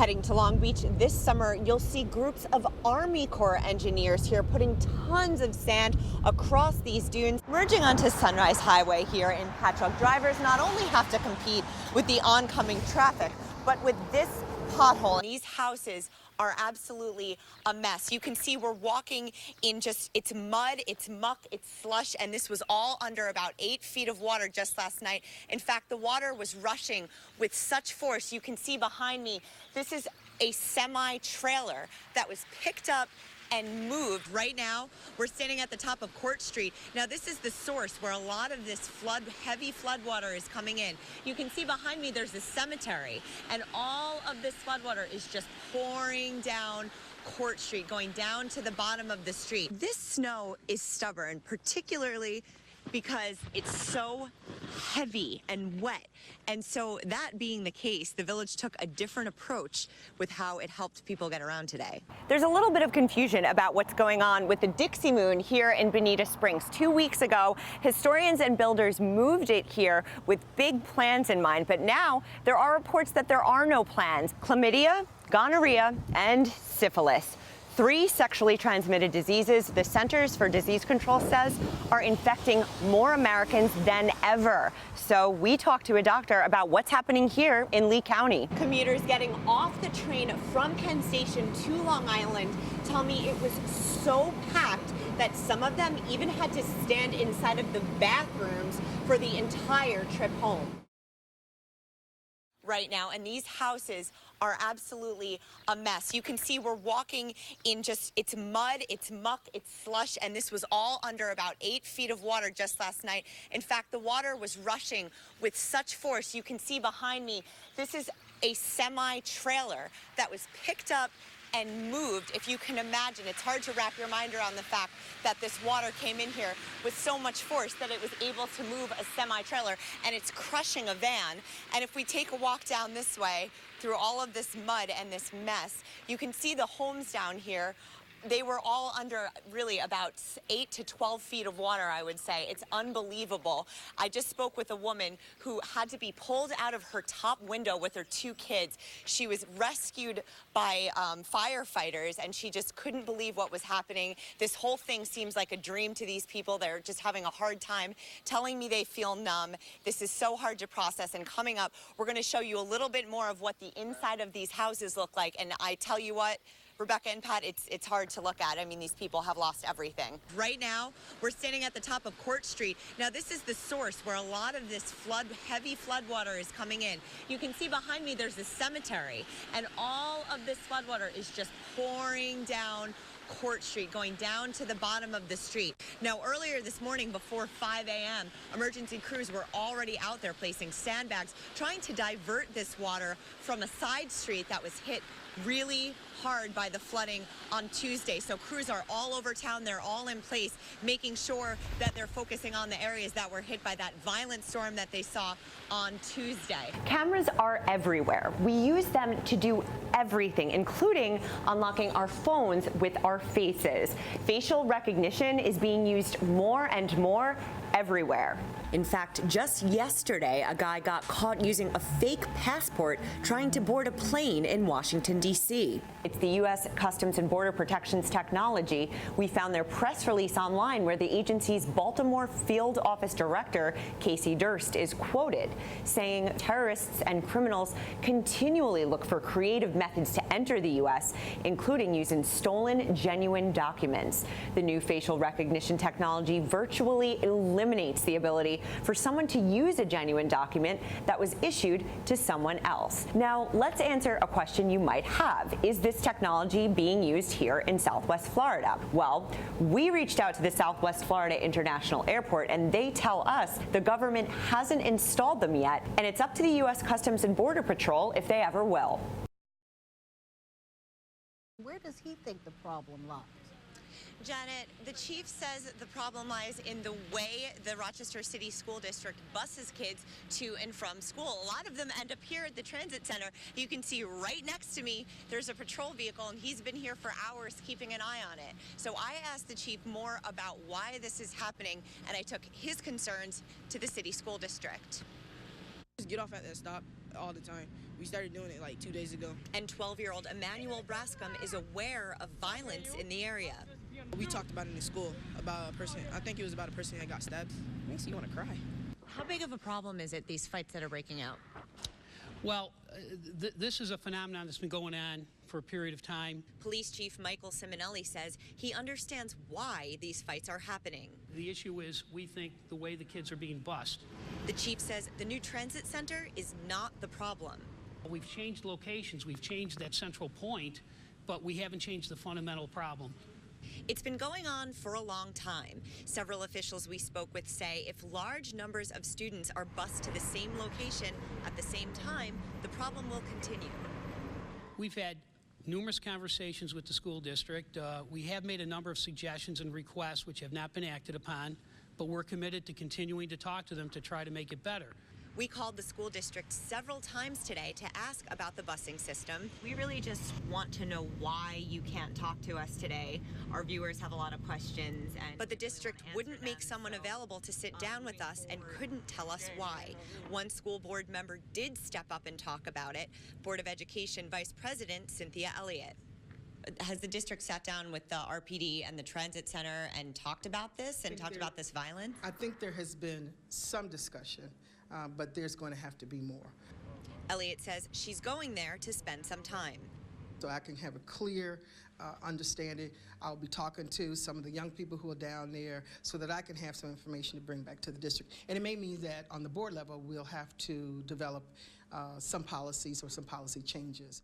Heading to Long Beach this summer, you'll see groups of Army Corps engineers here putting tons of sand across these dunes. Merging onto Sunrise Highway here in Patchogue, drivers not only have to compete with the oncoming traffic, but with this pothole. These houses are absolutely a mess. You can see we're walking in it's mud, it's muck, it's slush, and this was all under about 8 feet of water just last night. In fact, the water was rushing with such force. You can see behind me, this is a semi-trailer that was picked up and moved. Right now, we're standing at the top of Court Street. Now, this is the source where a lot of this heavy flood water is coming in. You can see behind me, there's a cemetery, and all of this flood water is just pouring down Court Street, going down to the bottom of the street. This snow is stubborn, particularly because it's so heavy and wet. And so that being the case, the village took a different approach with how it helped people get around today. There's a little bit of confusion about what's going on with the Dixie Moon here in Bonita Springs. 2 weeks ago, historians and builders moved it here with big plans in mind, but now there are reports that there are no plans. Chlamydia, gonorrhea, and syphilis. 3 sexually transmitted diseases the Centers for Disease Control says are infecting more Americans than ever. So we talked to a doctor about what's happening here in Lee County. Commuters getting off the train from Penn Station to Long Island tell me it was so packed that some of them even had to stand inside of the bathrooms for the entire trip home. Right now, and these houses are absolutely a mess. You can see we're walking in it's mud, it's muck, it's slush, and this was all under about 8 feet of water just last night. In fact, the water was rushing with such force. You can see behind me, this is a semi-trailer that was picked up and moved. If you can imagine, it's hard to wrap your mind around the fact that this water came in here with so much force that it was able to move a semi-trailer, and it's crushing a van. And if we take a walk down this way through all of this mud and this mess, you can see the homes down here. They were all under really about 8 to 12 feet of water, I would say. It's unbelievable. I just spoke with a woman who had to be pulled out of her top window with her 2 kids. She was rescued by firefighters, and she just couldn't believe what was happening. This whole thing seems like a dream to these people. They're just having a hard time telling me they feel numb. This is so hard to process. And coming up, we're going to show you a little bit more of what the inside of these houses look like. And I tell you what, Rebecca and Pat, it's hard to look at. I mean, these people have lost everything. Right now, we're standing at the top of Court Street. Now, this is the source where a lot of this heavy flood water is coming in. You can see behind me, there's a cemetery, and all of this flood water is just pouring down Court Street, going down to the bottom of the street. Now, earlier this morning before 5 a.m., emergency crews were already out there placing sandbags, trying to divert this water from a side street that was hit really hard by the flooding on Tuesday. So crews are all over town. They're all in place, making sure that they're focusing on the areas that were hit by that violent storm that they saw on Tuesday. Cameras are everywhere. We use them to do everything, including unlocking our phones with our faces. Facial recognition is being used more and more everywhere. In fact, just yesterday, a guy got caught using a fake passport trying to board a plane in Washington, D.C. It's the U.S. Customs and Border Protection's technology. We found their press release online where the agency's Baltimore field office director, Casey Durst, is quoted saying terrorists and criminals continually look for creative methods to enter the U.S., including using stolen, genuine documents. The new facial recognition technology virtually eliminates the ability for someone to use a genuine document that was issued to someone else. Now, let's answer a question you might have. Is this technology being used here in Southwest Florida? Well, we reached out to the Southwest Florida International Airport, and they tell us the government hasn't installed them yet, and it's up to the U.S. Customs and Border Patrol if they ever will. Where does he think the problem lies? Janet, the chief says the problem lies in the way the Rochester City School District buses kids to and from school. A lot of them end up here at the transit center. You can see right next to me, there's a patrol vehicle, and he's been here for hours keeping an eye on it. So I asked the chief more about why this is happening, and I took his concerns to the city school district. Just get off at that stop, all the time. We started doing it like 2 days ago. And 12-year-old Emmanuel Brascom is aware of violence in the area. We talked about it in school, about a person, I think it was about a person that got stabbed. Makes you want to cry. How big of a problem is it, these fights that are breaking out? Well, this is a phenomenon that's been going on for a period of time. Police Chief Michael Simonelli says he understands why these fights are happening. The issue is we think the way the kids are being bused. The chief says the new transit center is not the problem. We've changed locations, we've changed that central point, but we haven't changed the fundamental problem. It's been going on for a long time. Several officials we spoke with say if large numbers of students are bused to the same location at the same time, the problem will continue. We've had numerous conversations with the school district. We have made a number of suggestions and requests which have not been acted upon, but we're committed to continuing to talk to them to try to make it better. We called the school district several times today to ask about the busing system. We really just want to know why you can't talk to us today. Our viewers have a lot of questions. But the district wouldn't make someone available to sit down with us and couldn't tell us why. One school board member did step up and talk about it, Board of Education Vice President Cynthia Elliott. Has the district sat down with the RPD and the transit center and talked about this and talked about this violence? I think there has been some discussion, but there's going to have to be more. Elliott says she's going there to spend some time. So I can have a clear understanding. I'll be talking to some of the young people who are down there so that I can have some information to bring back to the district. And it may mean that on the board level, we'll have to develop some policies or some policy changes.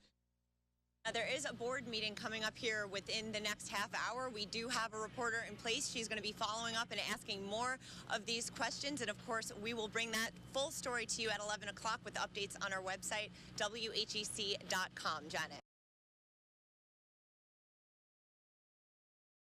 There is a board meeting coming up here within the next half hour. We do have a reporter in place. She's going to be following up and asking more of these questions. And of course, we will bring that full story to you at 11 o'clock with updates on our website, WHEC.com. Janet.